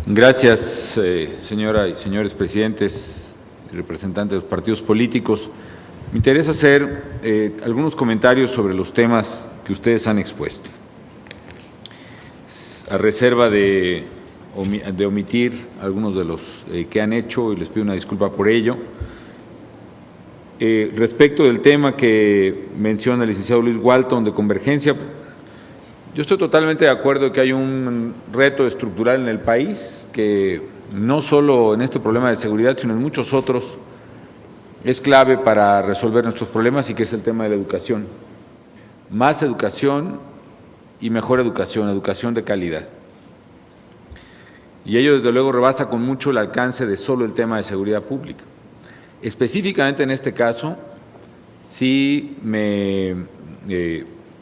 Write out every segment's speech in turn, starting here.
Gracias, señora y señores presidentes y representantes de los partidos políticos. Me interesa hacer algunos comentarios sobre los temas que ustedes han expuesto, a reserva de omitir algunos de los que han hecho, y les pido una disculpa por ello. Respecto del tema que menciona el licenciado Luis Walton de convergencia, yo estoy totalmente de acuerdo que hay un reto estructural en el país que no solo en este problema de seguridad, sino en muchos otros, es clave para resolver nuestros problemas, y que es el tema de la educación. Más educación y mejor educación, educación de calidad. Y ello desde luego rebasa con mucho el alcance de solo el tema de seguridad pública. Específicamente en este caso, sí me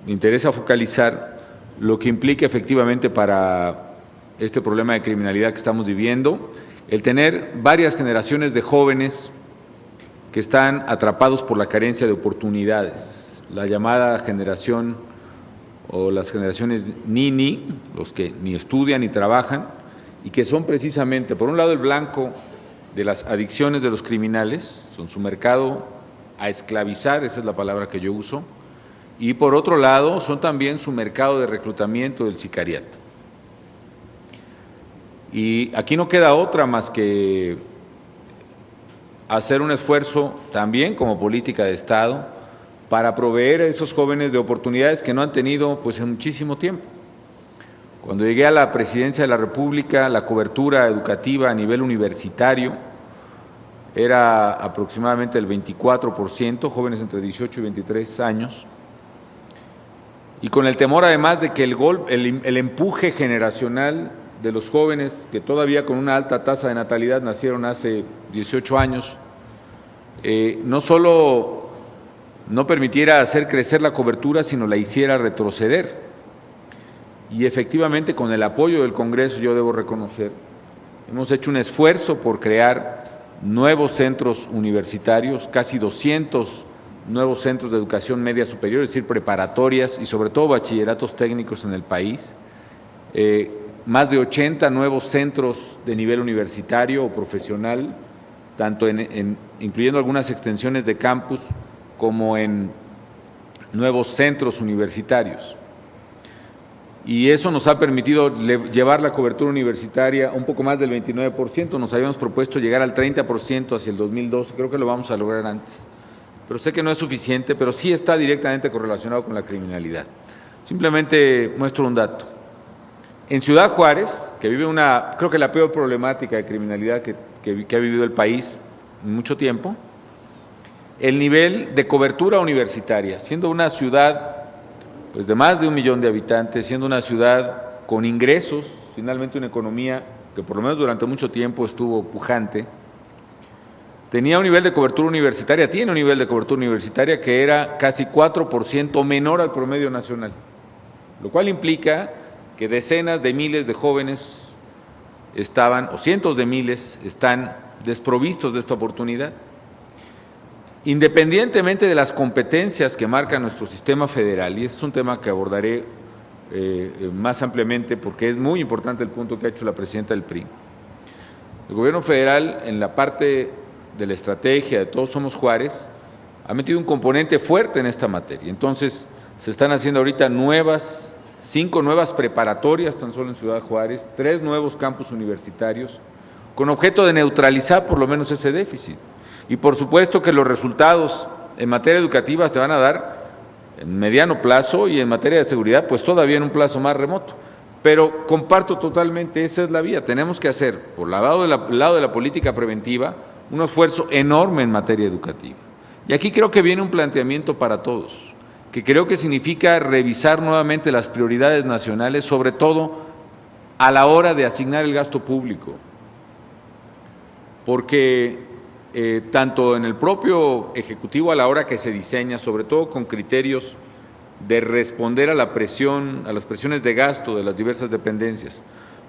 interesa focalizar lo que implica efectivamente para este problema de criminalidad que estamos viviendo, el tener varias generaciones de jóvenes que están atrapados por la carencia de oportunidades, la llamada generación o las generaciones Nini, los que ni estudian ni trabajan, y que son precisamente, por un lado, el blanco de las adicciones de los criminales, son su mercado a esclavizar, esa es la palabra que yo uso, y por otro lado son también su mercado de reclutamiento del sicariato. Y aquí no queda otra más que hacer un esfuerzo también como política de Estado para proveer a esos jóvenes de oportunidades que no han tenido pues en muchísimo tiempo. Cuando llegué a la presidencia de la República, la cobertura educativa a nivel universitario era aproximadamente el 24%, jóvenes entre 18 y 23 años, y con el temor además de que el empuje generacional de los jóvenes que todavía con una alta tasa de natalidad nacieron hace 18 años, no solo no permitiera hacer crecer la cobertura, sino la hiciera retroceder. Y efectivamente, con el apoyo del Congreso, yo debo reconocer, hemos hecho un esfuerzo por crear nuevos centros universitarios, casi 200 nuevos centros de educación media superior, es decir, preparatorias y sobre todo bachilleratos técnicos en el país, más de 80 nuevos centros de nivel universitario o profesional, tanto incluyendo algunas extensiones de campus como en nuevos centros universitarios. Y eso nos ha permitido llevar la cobertura universitaria un poco más del 29%, nos habíamos propuesto llegar al 30% hacia el 2012, creo que lo vamos a lograr antes. Pero sé que no es suficiente, pero sí está directamente correlacionado con la criminalidad. Simplemente muestro un dato. En Ciudad Juárez, que vive creo que la peor problemática de criminalidad que ha vivido el país en mucho tiempo, el nivel de cobertura universitaria, siendo una ciudad pues de más de 1 millón de habitantes, siendo una ciudad con ingresos, finalmente una economía que por lo menos durante mucho tiempo estuvo pujante, tenía un nivel de cobertura universitaria, tiene un nivel de cobertura universitaria que era casi 4% menor al promedio nacional, lo cual implica que decenas de miles de jóvenes estaban, o cientos de miles, están desprovistos de esta oportunidad. Independientemente de las competencias que marca nuestro sistema federal, y este es un tema que abordaré más ampliamente porque es muy importante el punto que ha hecho la presidenta del PRI, el gobierno federal en la parte de la estrategia de Todos Somos Juárez ha metido un componente fuerte en esta materia. Entonces se están haciendo ahorita 5 nuevas preparatorias tan solo en Ciudad Juárez, 3 nuevos campus universitarios, con objeto de neutralizar por lo menos ese déficit. Y por supuesto que los resultados en materia educativa se van a dar en mediano plazo, y en materia de seguridad pues todavía en un plazo más remoto. Pero comparto totalmente, esa es la vía. Tenemos que hacer, por el lado de la política preventiva, un esfuerzo enorme en materia educativa. Y aquí creo que viene un planteamiento para todos, que creo que significa revisar nuevamente las prioridades nacionales, sobre todo a la hora de asignar el gasto público. Porque tanto en el propio Ejecutivo, a la hora que se diseña, sobre todo con criterios de responder a la presión, a las presiones de gasto de las diversas dependencias,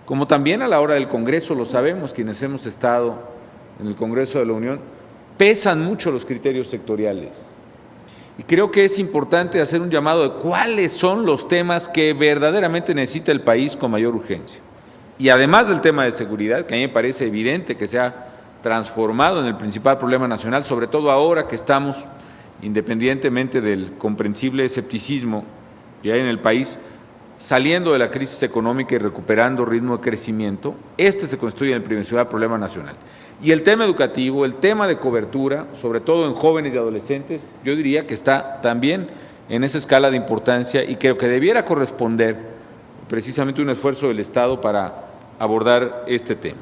como también a la hora del Congreso, lo sabemos quienes hemos estado en el Congreso de la Unión, pesan mucho los criterios sectoriales. Y creo que es importante hacer un llamado de cuáles son los temas que verdaderamente necesita el país con mayor urgencia. y además del tema de seguridad, que a mí me parece evidente que se ha transformado en el principal problema nacional, sobre todo ahora que estamos, independientemente del comprensible escepticismo que hay en el país, saliendo de la crisis económica y recuperando ritmo de crecimiento, este se constituye en el principal problema nacional. Y el tema educativo, el tema de cobertura, sobre todo en jóvenes y adolescentes, yo diría que está también en esa escala de importancia y creo que debiera corresponder precisamente un esfuerzo del Estado para abordar este tema.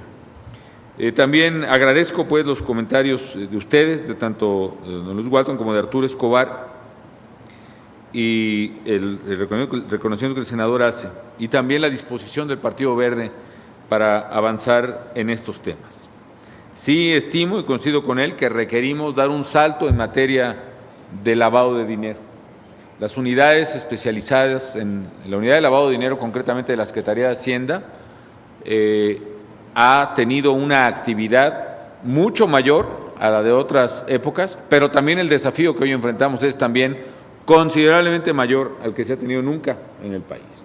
También agradezco pues los comentarios de ustedes, de tanto don Luis Walton como de Arturo Escobar, y el reconocimiento que el senador hace, y también la disposición del Partido Verde para avanzar en estos temas. Sí estimo y coincido con él que requerimos dar un salto en materia de lavado de dinero. Las unidades especializadas en la unidad de lavado de dinero, concretamente de la Secretaría de Hacienda, ha tenido una actividad mucho mayor a la de otras épocas, pero también el desafío que hoy enfrentamos es también considerablemente mayor al que se ha tenido nunca en el país.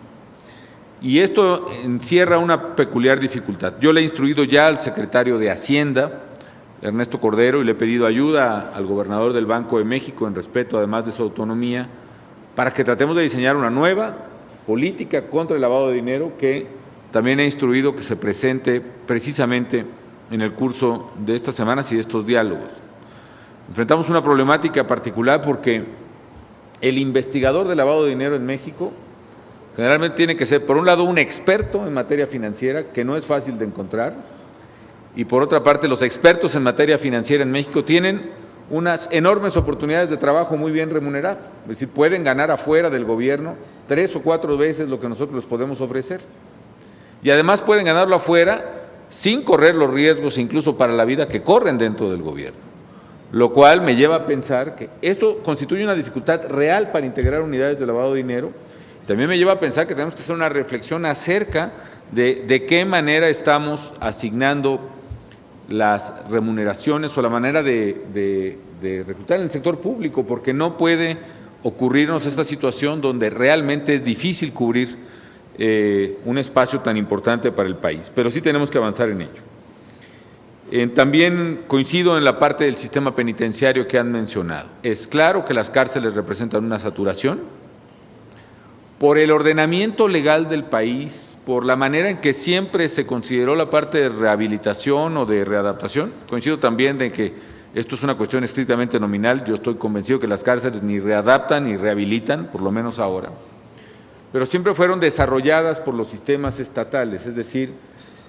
Y esto encierra una peculiar dificultad. Yo le he instruido ya al secretario de Hacienda, Ernesto Cordero, y le he pedido ayuda al gobernador del Banco de México en respeto además de su autonomía, para que tratemos de diseñar una nueva política contra el lavado de dinero que también he instruido que se presente precisamente en el curso de estas semanas y de estos diálogos. Enfrentamos una problemática particular porque el investigador de lavado de dinero en México generalmente tiene que ser, por un lado, un experto en materia financiera, que no es fácil de encontrar, y por otra parte, los expertos en materia financiera en México tienen unas enormes oportunidades de trabajo muy bien remuneradas, es decir, pueden ganar afuera del gobierno 3 o 4 veces lo que nosotros les podemos ofrecer. Y además pueden ganarlo afuera sin correr los riesgos, incluso para la vida, que corren dentro del gobierno. Lo cual me lleva a pensar que esto constituye una dificultad real para integrar unidades de lavado de dinero. También me lleva a pensar que tenemos que hacer una reflexión acerca de qué manera estamos asignando las remuneraciones o la manera de reclutar en el sector público, porque no puede ocurrirnos esta situación donde realmente es difícil cubrir un espacio tan importante para el país, pero sí tenemos que avanzar en ello. También coincido en la parte del sistema penitenciario que han mencionado. Es claro que las cárceles representan una saturación por el ordenamiento legal del país, por la manera en que siempre se consideró la parte de rehabilitación o de readaptación. Coincido también de que esto es una cuestión estrictamente nominal. Yo estoy convencido que las cárceles ni readaptan ni rehabilitan, por lo menos ahora, pero siempre fueron desarrolladas por los sistemas estatales, es decir,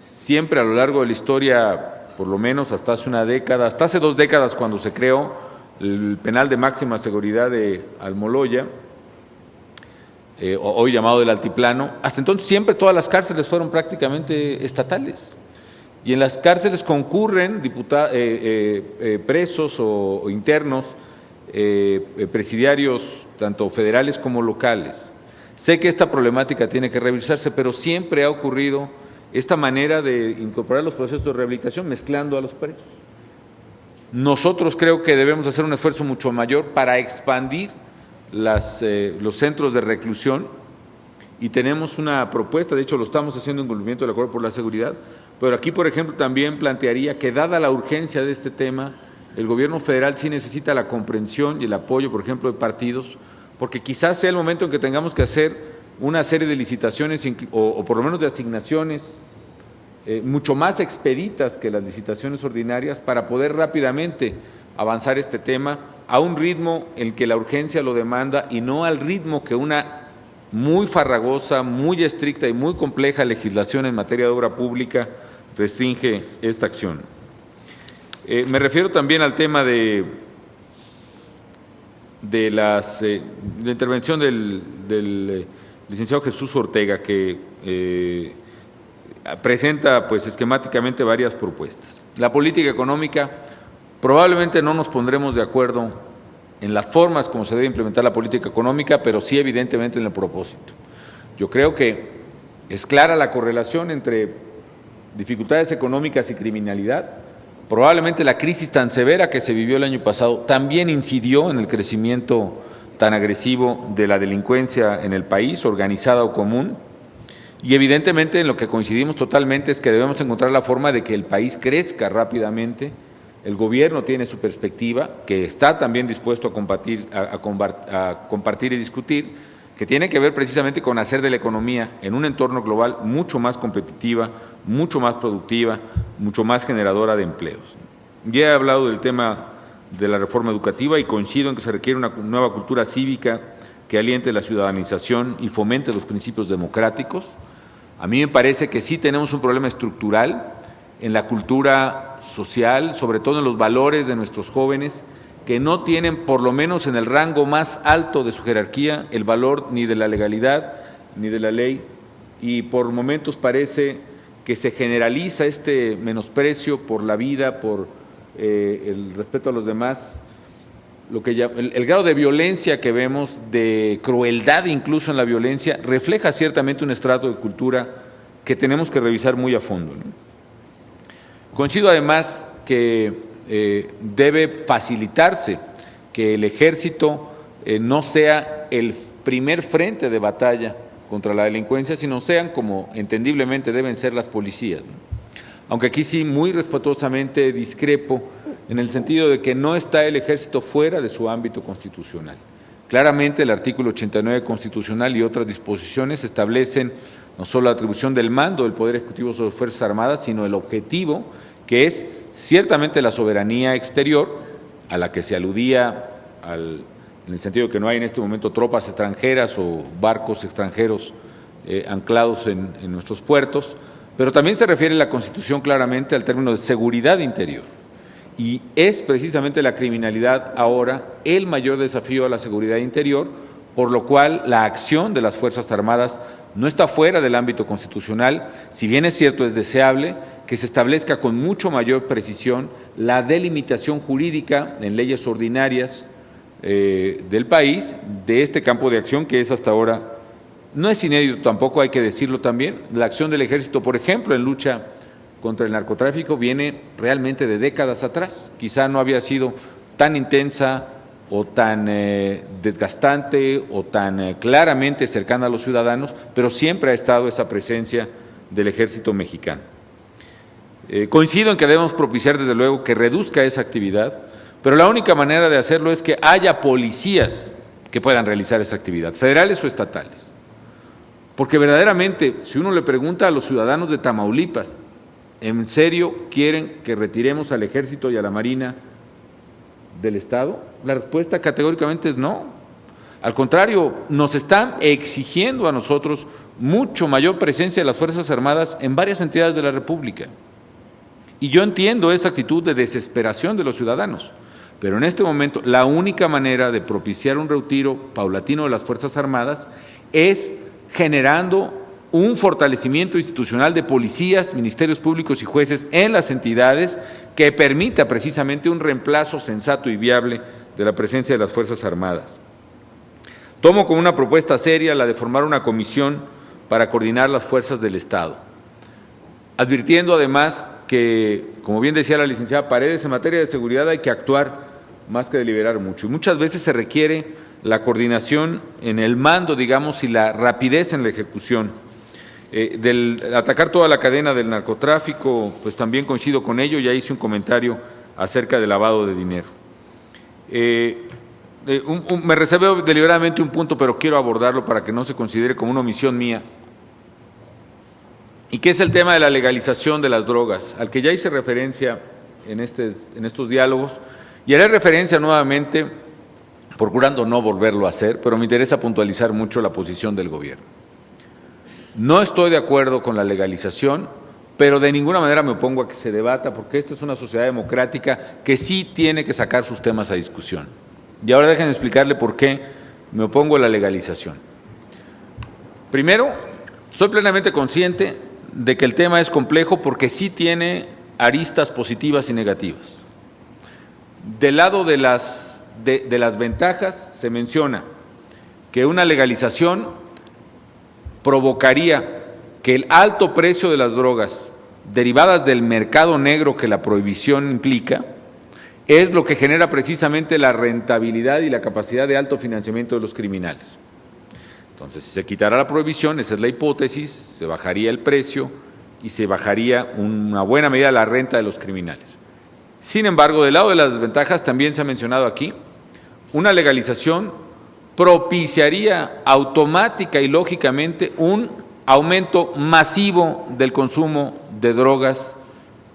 siempre a lo largo de la historia, por lo menos hasta hace una década, hasta hace 2 décadas cuando se creó el penal de máxima seguridad de Almoloya, hoy llamado del Altiplano, hasta entonces siempre todas las cárceles fueron prácticamente estatales. Y en las cárceles concurren presos o internos, presidiarios, tanto federales como locales. Sé que esta problemática tiene que revisarse, pero siempre ha ocurrido esta manera de incorporar los procesos de rehabilitación mezclando a los presos. Nosotros creo que debemos hacer un esfuerzo mucho mayor para expandir los centros de reclusión y tenemos una propuesta, de hecho lo estamos haciendo en cumplimiento del Acuerdo por la Seguridad, pero aquí, por ejemplo, también plantearía que dada la urgencia de este tema, el gobierno federal sí necesita la comprensión y el apoyo, por ejemplo, de partidos, porque quizás sea el momento en que tengamos que hacer una serie de licitaciones o por lo menos de asignaciones mucho más expeditas que las licitaciones ordinarias para poder rápidamente avanzar este tema a un ritmo en el que la urgencia lo demanda y no al ritmo que una muy farragosa, muy estricta y muy compleja legislación en materia de obra pública restringe esta acción. Me refiero también al tema de la intervención del licenciado Jesús Ortega, que presenta pues esquemáticamente varias propuestas. La política económica, probablemente no nos pondremos de acuerdo en las formas como se debe implementar la política económica, pero sí evidentemente en el propósito. Yo creo que es clara la correlación entre dificultades económicas y criminalidad. Probablemente la crisis tan severa que se vivió el año pasado también incidió en el crecimiento tan agresivo de la delincuencia en el país, organizada o común, Y evidentemente en lo que coincidimos totalmente es que debemos encontrar la forma de que el país crezca rápidamente. El gobierno tiene su perspectiva, que está también dispuesto a compartir y discutir, que tiene que ver precisamente con hacer de la economía en un entorno global mucho más competitiva, mucho más productiva, mucho más generadora de empleos. Ya he hablado del tema de la reforma educativa y coincido en que se requiere una nueva cultura cívica que aliente la ciudadanización y fomente los principios democráticos. A mí me parece que sí tenemos un problema estructural en la cultura social, sobre todo en los valores de nuestros jóvenes, que no tienen, por lo menos en el rango más alto de su jerarquía, el valor ni de la legalidad ni de la ley, y por momentos parece que se generaliza este menosprecio por la vida, por el respeto a los demás, lo que el grado de violencia que vemos, de crueldad incluso en la violencia, refleja ciertamente un estrato de cultura que tenemos que revisar muy a fondo, ¿no? Coincido además que debe facilitarse que el ejército no sea el primer frente de batalla contra la delincuencia, sino sean, como entendiblemente deben ser, las policías, ¿no? Aunque aquí sí muy respetuosamente discrepo en el sentido de que no está el ejército fuera de su ámbito constitucional. Claramente el artículo 89 constitucional y otras disposiciones establecen no solo la atribución del mando del Poder Ejecutivo sobre las Fuerzas Armadas, sino el objetivo, que es ciertamente la soberanía exterior, a la que se aludía en el sentido de que no hay en este momento tropas extranjeras o barcos extranjeros anclados en nuestros puertos, pero también se refiere la Constitución claramente al término de seguridad interior. Y es precisamente la criminalidad ahora el mayor desafío a la seguridad interior, por lo cual la acción de las Fuerzas Armadas no está fuera del ámbito constitucional. Si bien es cierto, es deseable que se establezca con mucho mayor precisión la delimitación jurídica en leyes ordinarias del país de este campo de acción que es hasta ahora. No es inédito tampoco, hay que decirlo también. La acción del ejército, por ejemplo, en lucha contra el narcotráfico viene realmente de décadas atrás. Quizá no había sido tan intensa o tan desgastante o tan claramente cercana a los ciudadanos, pero siempre ha estado esa presencia del ejército mexicano. Coincido en que debemos propiciar desde luego que reduzca esa actividad, pero la única manera de hacerlo es que haya policías que puedan realizar esa actividad, federales o estatales. Porque verdaderamente, si uno le pregunta a los ciudadanos de Tamaulipas, ¿en serio quieren que retiremos al Ejército y a la Marina del Estado? La respuesta categóricamente es no. Al contrario, nos están exigiendo a nosotros mucho mayor presencia de las Fuerzas Armadas en varias entidades de la República. Y yo entiendo esa actitud de desesperación de los ciudadanos, pero en este momento la única manera de propiciar un retiro paulatino de las Fuerzas Armadas es generando un fortalecimiento institucional de policías, ministerios públicos y jueces en las entidades que permita precisamente un reemplazo sensato y viable de la presencia de las Fuerzas Armadas. Tomo como una propuesta seria la de formar una comisión para coordinar las fuerzas del Estado, advirtiendo además que, como bien decía la licenciada Paredes, en materia de seguridad hay que actuar más que deliberar mucho, y muchas veces se requiere la coordinación en el mando, digamos, y la rapidez en la ejecución. Del atacar toda la cadena del narcotráfico, pues también coincido con ello, ya hice un comentario acerca del lavado de dinero. Me reservé deliberadamente un punto, pero quiero abordarlo para que no se considere como una omisión mía, y que es el tema de la legalización de las drogas, al que ya hice referencia en estos diálogos, y haré referencia nuevamente, procurando no volverlo a hacer, pero me interesa puntualizar mucho la posición del gobierno. No estoy de acuerdo con la legalización, pero de ninguna manera me opongo a que se debata, porque esta es una sociedad democrática que sí tiene que sacar sus temas a discusión. Y ahora déjenme explicarle por qué me opongo a la legalización. Primero, soy plenamente consciente de que el tema es complejo porque sí tiene aristas positivas y negativas. Del lado de las ventajas se menciona que una legalización provocaría que el alto precio de las drogas derivadas del mercado negro que la prohibición implica es lo que genera precisamente la rentabilidad y la capacidad de alto financiamiento de los criminales. Entonces, si se quitara la prohibición, esa es la hipótesis, se bajaría el precio y se bajaría una buena medida la renta de los criminales. Sin embargo, del lado de las desventajas, también se ha mencionado aquí, una legalización propiciaría automática y lógicamente un aumento masivo del consumo de drogas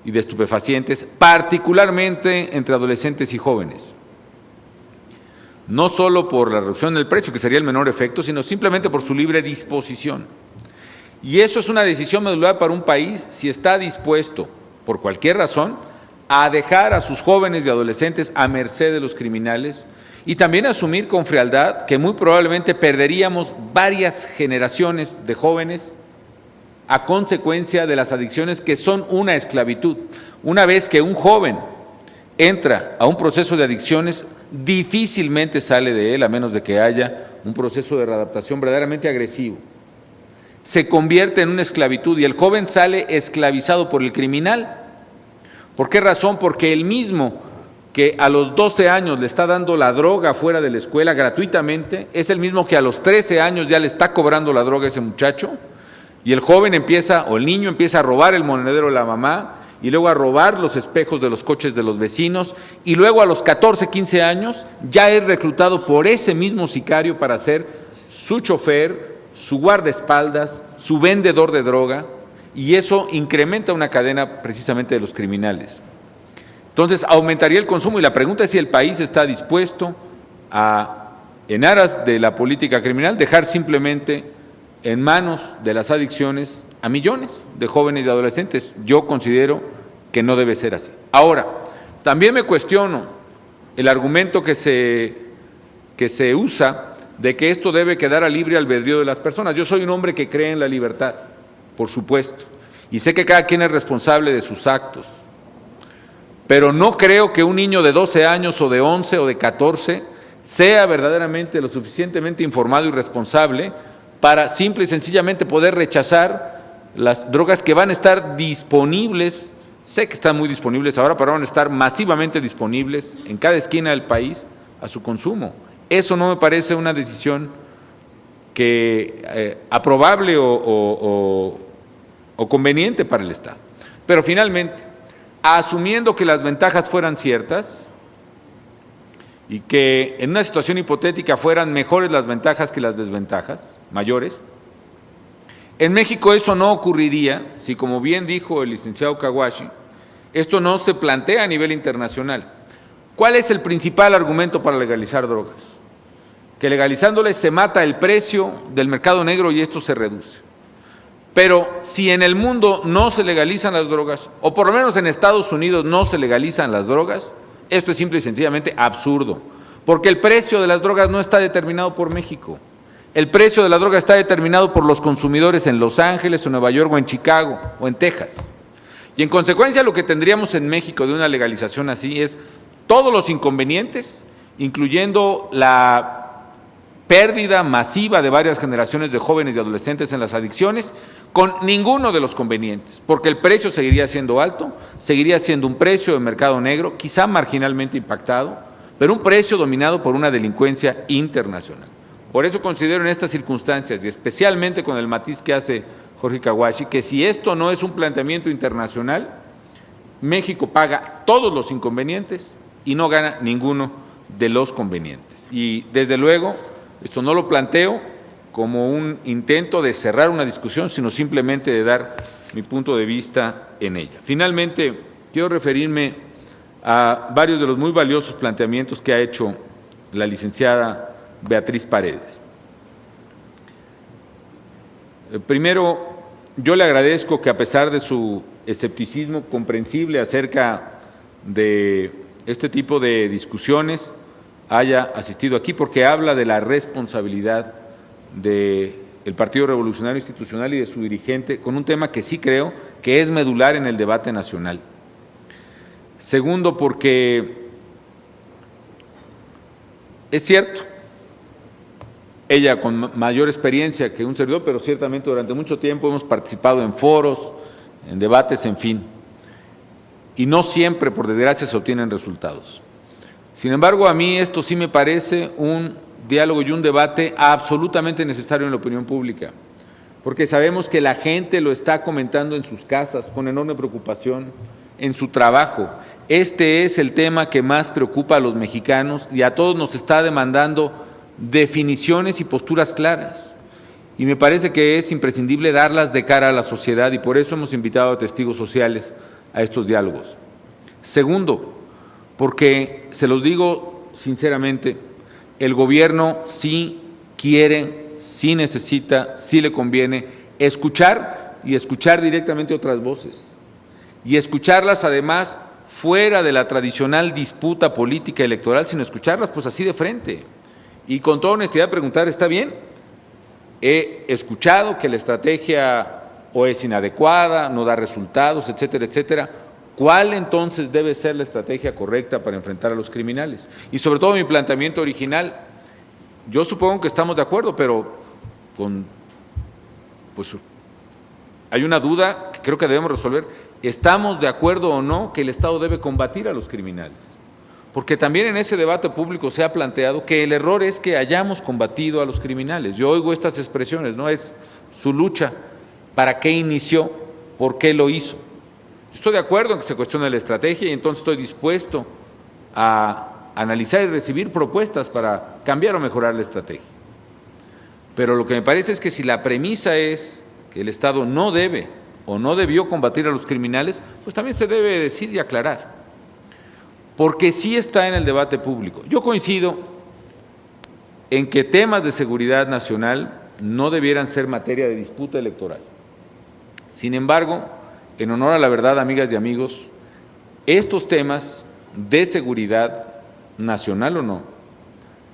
y de estupefacientes, particularmente entre adolescentes y jóvenes. No solo por la reducción del precio, que sería el menor efecto, sino simplemente por su libre disposición. Y eso es una decisión medular para un país si está dispuesto, por cualquier razón, a dejar a sus jóvenes y adolescentes a merced de los criminales y también asumir con frialdad que muy probablemente perderíamos varias generaciones de jóvenes a consecuencia de las adicciones que son una esclavitud. Una vez que un joven entra a un proceso de adicciones, difícilmente sale de él a menos de que haya un proceso de readaptación verdaderamente agresivo. Se convierte en una esclavitud y el joven sale esclavizado por el criminal. ¿Por qué razón? Porque el mismo que a los 12 años le está dando la droga fuera de la escuela gratuitamente, es el mismo que a los 13 años ya le está cobrando la droga a ese muchacho, y el joven empieza, o el niño empieza a robar el monedero de la mamá, y luego a robar los espejos de los coches de los vecinos, y luego a los 14, 15 años ya es reclutado por ese mismo sicario para ser su chofer, su guardaespaldas, su vendedor de droga, y eso incrementa una cadena precisamente de los criminales. Entonces aumentaría el consumo y la pregunta es si el país está dispuesto a, en aras de la política criminal, dejar simplemente en manos de las adicciones a millones de jóvenes y adolescentes. Yo considero que no debe ser así. Ahora, también me cuestiono el argumento que se usa de que esto debe quedar a libre albedrío de las personas. Yo soy un hombre que cree en la libertad, por supuesto, y sé que cada quien es responsable de sus actos, pero no creo que un niño de 12 años o de 11 o de 14 sea verdaderamente lo suficientemente informado y responsable para simple y sencillamente poder rechazar las drogas que van a estar disponibles. Sé que están muy disponibles ahora, pero van a estar masivamente disponibles en cada esquina del país a su consumo. Eso no me parece una decisión aprobable o conveniente para el Estado. Pero finalmente, asumiendo que las ventajas fueran ciertas y que en una situación hipotética fueran mejores las ventajas que las desventajas, mayores, en México eso no ocurriría si, como bien dijo el licenciado Kawashi, esto no se plantea a nivel internacional. ¿Cuál es el principal argumento para legalizar drogas? Que legalizándoles se mata el precio del mercado negro y esto se reduce. Pero si en el mundo no se legalizan las drogas, o por lo menos en Estados Unidos no se legalizan las drogas, esto es simple y sencillamente absurdo, porque el precio de las drogas no está determinado por México. El precio de la droga está determinado por los consumidores en Los Ángeles, o Nueva York, o en Chicago, o en Texas. Y en consecuencia lo que tendríamos en México de una legalización así es todos los inconvenientes, incluyendo la pérdida masiva de varias generaciones de jóvenes y adolescentes en las adicciones, con ninguno de los convenientes, porque el precio seguiría siendo alto, seguiría siendo un precio de mercado negro, quizá marginalmente impactado, pero un precio dominado por una delincuencia internacional. Por eso considero en estas circunstancias, y especialmente con el matiz que hace Jorge Kawashi, que si esto no es un planteamiento internacional, México paga todos los inconvenientes y no gana ninguno de los convenientes. Y desde luego, esto no lo planteo como un intento de cerrar una discusión, sino simplemente de dar mi punto de vista en ella. Finalmente, quiero referirme a varios de los muy valiosos planteamientos que ha hecho la licenciada Beatriz Paredes. Primero, yo le agradezco que a pesar de su escepticismo comprensible acerca de este tipo de discusiones, haya asistido aquí porque habla de la responsabilidad del Partido Revolucionario Institucional y de su dirigente con un tema que sí creo que es medular en el debate nacional. Segundo, porque es cierto, ella con mayor experiencia que un servidor, pero ciertamente durante mucho tiempo hemos participado en foros, en debates, en fin, y no siempre, por desgracia, se obtienen resultados. Sin embargo, a mí esto sí me parece un diálogo y un debate absolutamente necesario en la opinión pública, porque sabemos que la gente lo está comentando en sus casas con enorme preocupación, en su trabajo. Este es el tema que más preocupa a los mexicanos y a todos nos está demandando definiciones y posturas claras. Y me parece que es imprescindible darlas de cara a la sociedad y por eso hemos invitado a testigos sociales a estos diálogos. Segundo, porque se los digo sinceramente, el gobierno sí quiere, sí necesita, sí le conviene escuchar y escuchar directamente otras voces y escucharlas además fuera de la tradicional disputa política electoral, sino escucharlas pues así de frente y con toda honestidad preguntar, ¿está bien? He escuchado que la estrategia o es inadecuada, no da resultados, etcétera, etcétera. ¿Cuál entonces debe ser la estrategia correcta para enfrentar a los criminales? Y sobre todo mi planteamiento original, yo supongo que estamos de acuerdo, pero pues hay una duda que creo que debemos resolver. ¿Estamos de acuerdo o no que el Estado debe combatir a los criminales? Porque también en ese debate público se ha planteado que el error es que hayamos combatido a los criminales. Yo oigo estas expresiones, ¿no? Es su lucha, ¿para qué inició? ¿Por qué lo hizo? Estoy de acuerdo en que se cuestione la estrategia y entonces estoy dispuesto a analizar y recibir propuestas para cambiar o mejorar la estrategia. Pero lo que me parece es que si la premisa es que el Estado no debe o no debió combatir a los criminales, pues también se debe decir y aclarar. Porque sí está en el debate público. Yo coincido en que temas de seguridad nacional no debieran ser materia de disputa electoral. Sin embargo, en honor a la verdad, amigas y amigos, estos temas de seguridad nacional o no,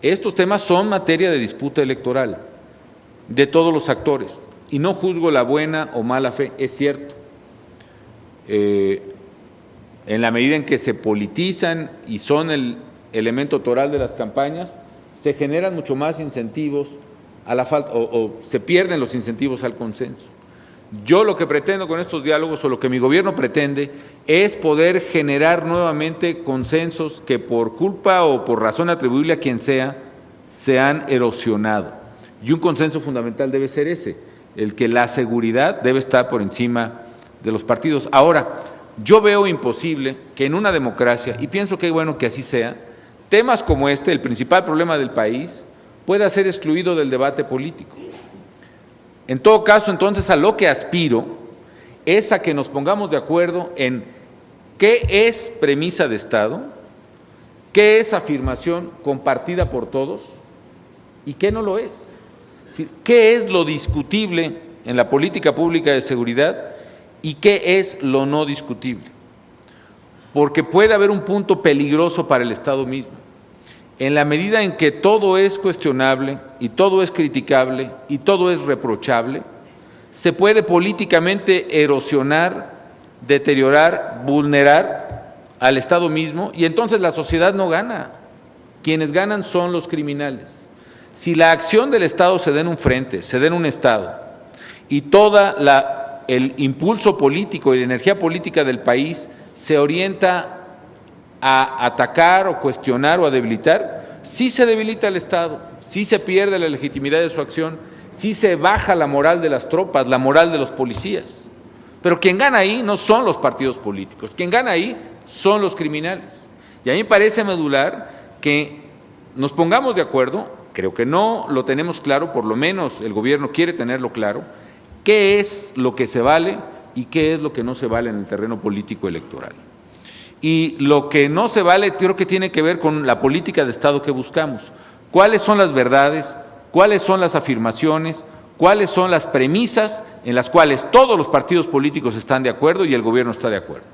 estos temas son materia de disputa electoral de todos los actores y no juzgo la buena o mala fe, es cierto. En la medida en que se politizan y son el elemento toral de las campañas, se generan mucho más incentivos a la falta o se pierden los incentivos al consenso. Yo lo que pretendo con estos diálogos o lo que mi gobierno pretende es poder generar nuevamente consensos que por culpa o por razón atribuible a quien sea, se han erosionado. Y un consenso fundamental debe ser ese, el que la seguridad debe estar por encima de los partidos. Ahora, yo veo imposible que en una democracia, y pienso que es bueno que así sea, temas como este, el principal problema del país, pueda ser excluido del debate político. En todo caso, entonces, a lo que aspiro es a que nos pongamos de acuerdo en qué es premisa de Estado, qué es afirmación compartida por todos y qué no lo es. Es decir, qué es lo discutible en la política pública de seguridad y qué es lo no discutible. Porque puede haber un punto peligroso para el Estado mismo. En la medida en que todo es cuestionable y todo es criticable y todo es reprochable, se puede políticamente erosionar, deteriorar, vulnerar al Estado mismo y entonces la sociedad no gana. Quienes ganan son los criminales. Si la acción del Estado se da en un frente, se da en un Estado y el impulso político y la energía política del país se orienta a atacar o cuestionar o a debilitar, sí se debilita el Estado, sí se pierde la legitimidad de su acción, sí se baja la moral de las tropas, la moral de los policías. Pero quien gana ahí no son los partidos políticos, quien gana ahí son los criminales. Y a mí me parece medular que nos pongamos de acuerdo, creo que no lo tenemos claro, por lo menos el gobierno quiere tenerlo claro, qué es lo que se vale y qué es lo que no se vale en el terreno político electoral. Y lo que no se vale creo que tiene que ver con la política de Estado que buscamos. ¿Cuáles son las verdades? ¿Cuáles son las afirmaciones? ¿Cuáles son las premisas en las cuales todos los partidos políticos están de acuerdo y el gobierno está de acuerdo?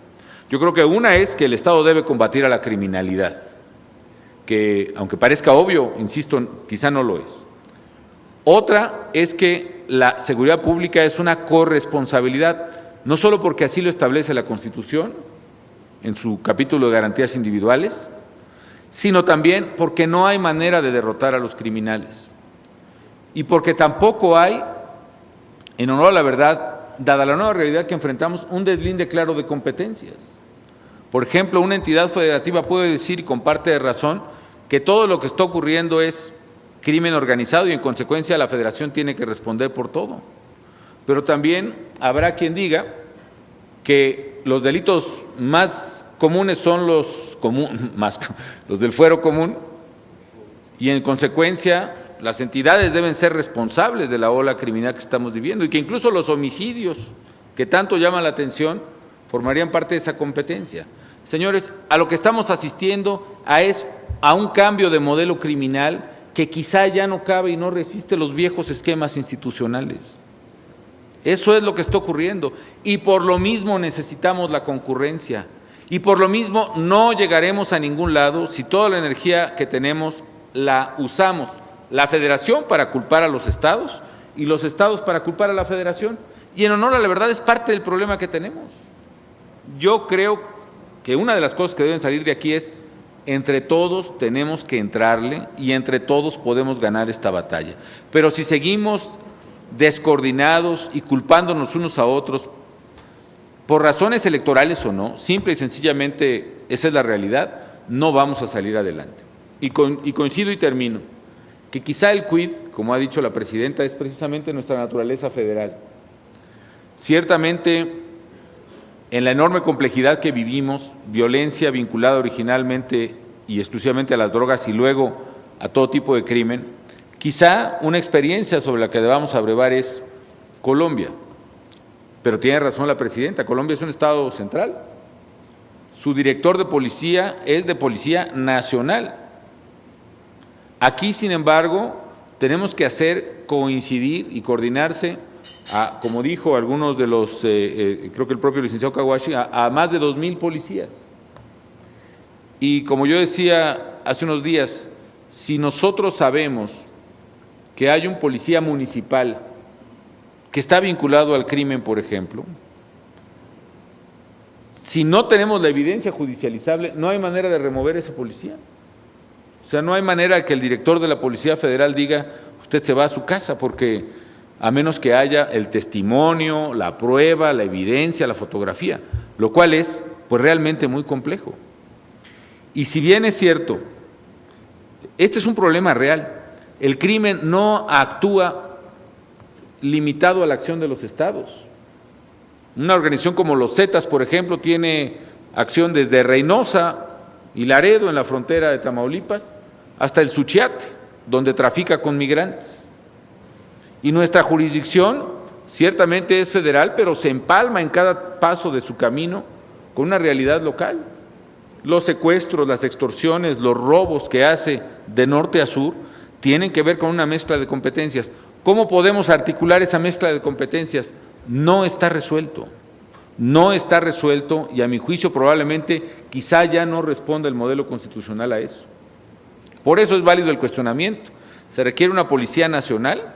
Yo creo que una es que el Estado debe combatir a la criminalidad, que aunque parezca obvio, insisto, quizá no lo es. Otra es que la seguridad pública es una corresponsabilidad, no solo porque así lo establece la Constitución, en su capítulo de garantías individuales, sino también porque no hay manera de derrotar a los criminales y porque tampoco hay, en honor a la verdad, dada la nueva realidad que enfrentamos, un deslinde claro de competencias. Por ejemplo, una entidad federativa puede decir, y con parte de razón, que todo lo que está ocurriendo es crimen organizado y en consecuencia la Federación tiene que responder por todo. Pero también habrá quien diga que los delitos más comunes son los del fuero común y en consecuencia las entidades deben ser responsables de la ola criminal que estamos viviendo y que incluso los homicidios que tanto llaman la atención formarían parte de esa competencia. Señores, a lo que estamos asistiendo es a un cambio de modelo criminal que quizá ya no cabe y no resiste los viejos esquemas institucionales. Eso es lo que está ocurriendo y por lo mismo necesitamos la concurrencia y por lo mismo no llegaremos a ningún lado si toda la energía que tenemos la usamos la Federación para culpar a los estados y los estados para culpar a la Federación. Y en honor a la verdad es parte del problema que tenemos. Yo creo que una de las cosas que deben salir de aquí es entre todos tenemos que entrarle y entre todos podemos ganar esta batalla. Pero si seguimos descoordinados y culpándonos unos a otros por razones electorales o no, simple y sencillamente esa es la realidad, no vamos a salir adelante. Y coincido y termino, que quizá el quid, como ha dicho la presidenta, es precisamente nuestra naturaleza federal. Ciertamente, en la enorme complejidad que vivimos, violencia vinculada originalmente y exclusivamente a las drogas y luego a todo tipo de crimen, quizá una experiencia sobre la que debamos abrevar es Colombia, pero tiene razón la presidenta, Colombia es un estado central, su director de policía es de Policía Nacional. Aquí, sin embargo, tenemos que hacer coincidir y coordinarse, como dijo algunos de los, creo que el propio licenciado Kawashi, a más de 2,000 policías. Y como yo decía hace unos días, si nosotros sabemos que hay un policía municipal que está vinculado al crimen, por ejemplo, si no tenemos la evidencia judicializable, no hay manera de remover ese policía. O sea, no hay manera que el director de la Policía Federal diga, usted se va a su casa, porque a menos que haya el testimonio, la prueba, la evidencia, la fotografía, lo cual es pues realmente muy complejo. Y si bien es cierto, este es un problema real, el crimen no actúa limitado a la acción de los estados. Una organización como los Zetas, por ejemplo, tiene acción desde Reynosa y Laredo en la frontera de Tamaulipas hasta el Suchiate, donde trafica con migrantes. Y nuestra jurisdicción ciertamente es federal, pero se empalma en cada paso de su camino con una realidad local. Los secuestros, las extorsiones, los robos que hace de norte a sur tienen que ver con una mezcla de competencias. ¿Cómo podemos articular esa mezcla de competencias? No está resuelto. No está resuelto y a mi juicio probablemente quizá ya no responda el modelo constitucional a eso. Por eso es válido el cuestionamiento. ¿Se requiere una Policía Nacional?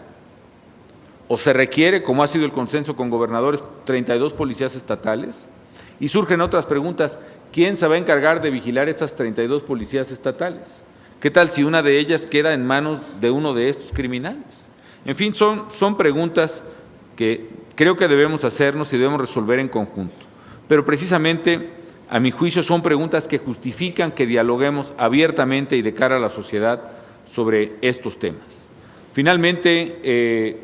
¿O se requiere, como ha sido el consenso con gobernadores, 32 policías estatales? Y surgen otras preguntas. ¿Quién se va a encargar de vigilar esas 32 policías estatales? ¿Qué tal si una de ellas queda en manos de uno de estos criminales? En fin, son preguntas que creo que debemos hacernos y debemos resolver en conjunto. Pero precisamente, a mi juicio, son preguntas que justifican que dialoguemos abiertamente y de cara a la sociedad sobre estos temas. Finalmente,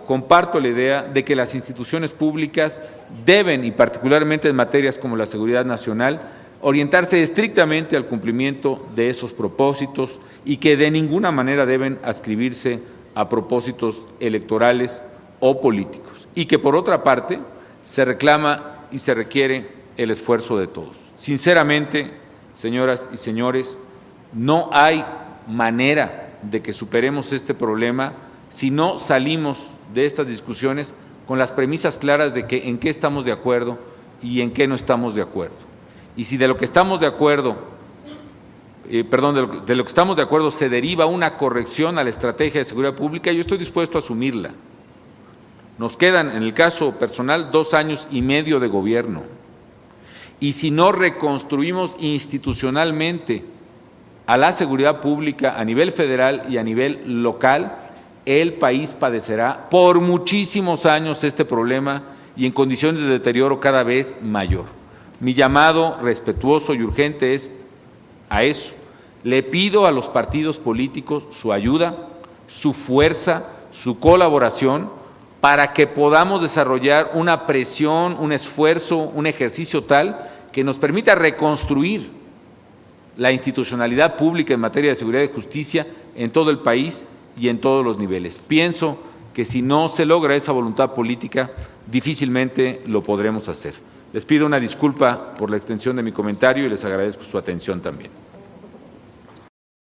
comparto la idea de que las instituciones públicas deben, y particularmente en materias como la seguridad nacional, orientarse estrictamente al cumplimiento de esos propósitos y que de ninguna manera deben adscribirse a propósitos electorales o políticos. Y que por otra parte se reclama y se requiere el esfuerzo de todos. Sinceramente, señoras y señores, no hay manera de que superemos este problema si no salimos de estas discusiones con las premisas claras de que en qué estamos de acuerdo y en qué no estamos de acuerdo. Y si de lo que estamos de acuerdo, de lo que estamos de acuerdo se deriva una corrección a la estrategia de seguridad pública, yo estoy dispuesto a asumirla. Nos quedan, en el caso personal, 2 años y medio de gobierno. Y si no reconstruimos institucionalmente a la seguridad pública a nivel federal y a nivel local, el país padecerá por muchísimos años este problema y en condiciones de deterioro cada vez mayor. Mi llamado respetuoso y urgente es a eso, Le pido a los partidos políticos su ayuda, su fuerza, su colaboración para que podamos desarrollar una presión, un esfuerzo, un ejercicio tal que nos permita reconstruir la institucionalidad pública en materia de seguridad y justicia en todo el país y en todos los niveles. Pienso que si no se logra esa voluntad política, difícilmente lo podremos hacer. Les pido una disculpa por la extensión de mi comentario y les agradezco su atención también.